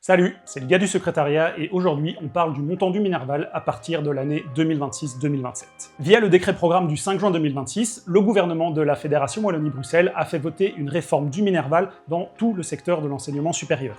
Salut, c'est le gars du secrétariat et aujourd'hui on parle du montant du Minerval à partir de l'année 2026-2027. Via le décret programme du 5 juin 2026, le gouvernement de la Fédération Wallonie-Bruxelles a fait voter une réforme du Minerval dans tout le secteur de l'enseignement supérieur.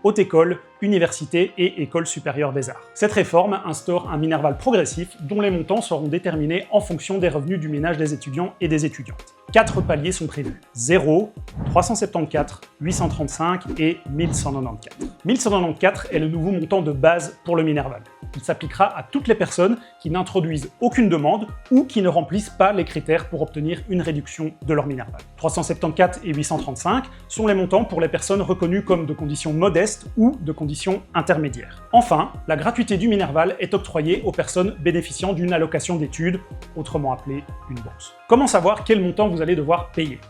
Haute école, université et école supérieure des arts. Cette réforme instaure un Minerval progressif dont les montants seront déterminés en fonction des revenus du ménage des étudiants et des étudiantes. 4 paliers sont prévus. 0, 374, 835 et 1194. 1194 est le nouveau montant de base pour le Minerval. Il s'appliquera à toutes les personnes qui n'introduisent aucune demande ou qui ne remplissent pas les critères pour obtenir une réduction de leur Minerval. 374 et 835 sont les montants pour les personnes reconnues comme de conditions modestes ou de conditions intermédiaires. Enfin, la gratuité du Minerval est octroyée aux personnes bénéficiant d'une allocation d'études, autrement appelée une bourse. Comment savoir quel montant vous allez devoir payer?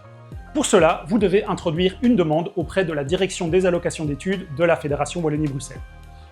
Pour cela, vous devez introduire une demande auprès de la direction des allocations d'études de la Fédération Wallonie-Bruxelles.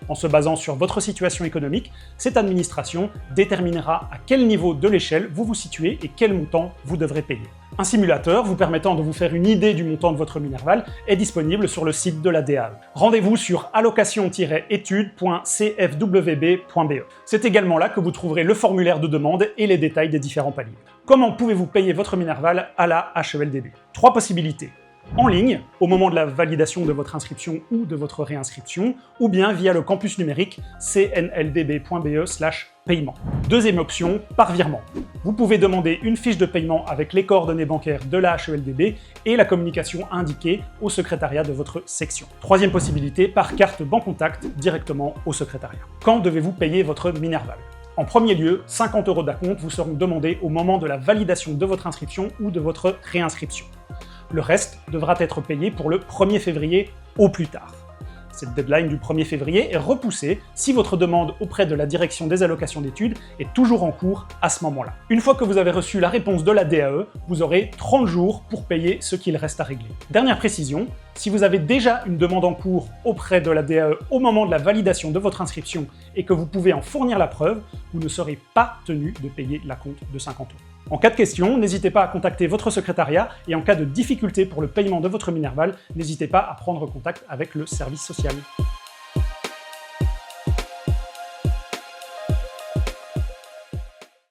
En se basant sur votre situation économique, cette administration déterminera à quel niveau de l'échelle vous vous situez et quel montant vous devrez payer. Un simulateur vous permettant de vous faire une idée du montant de votre Minerval est disponible sur le site de la DAE. Rendez-vous sur allocation-études.cfwb.be. C'est également là que vous trouverez le formulaire de demande et les détails des différents paliers. Comment pouvez-vous payer votre Minerval à la HELDB? 3 possibilités. En ligne, au moment de la validation de votre inscription ou de votre réinscription, ou bien via le campus numérique cnldb.be/paiement. Deuxième option, par virement. Vous pouvez demander une fiche de paiement avec les coordonnées bancaires de la HELDB et la communication indiquée au secrétariat de votre section. Troisième possibilité, par carte Bancontact directement au secrétariat. Quand devez-vous payer votre Minerval? En premier lieu, 50 € d'acompte vous seront demandés au moment de la validation de votre inscription ou de votre réinscription. Le reste devra être payé pour le 1er février au plus tard. Cette deadline du 1er février est repoussée si votre demande auprès de la direction des allocations d'études est toujours en cours à ce moment-là. Une fois que vous avez reçu la réponse de la DAE, vous aurez 30 jours pour payer ce qu'il reste à régler. Dernière précision, si vous avez déjà une demande en cours auprès de la DAE au moment de la validation de votre inscription et que vous pouvez en fournir la preuve, vous ne serez pas tenu de payer l'acompte de 50 €. En cas de question, n'hésitez pas à contacter votre secrétariat et en cas de difficulté pour le paiement de votre Minerval, n'hésitez pas à prendre contact avec le service social.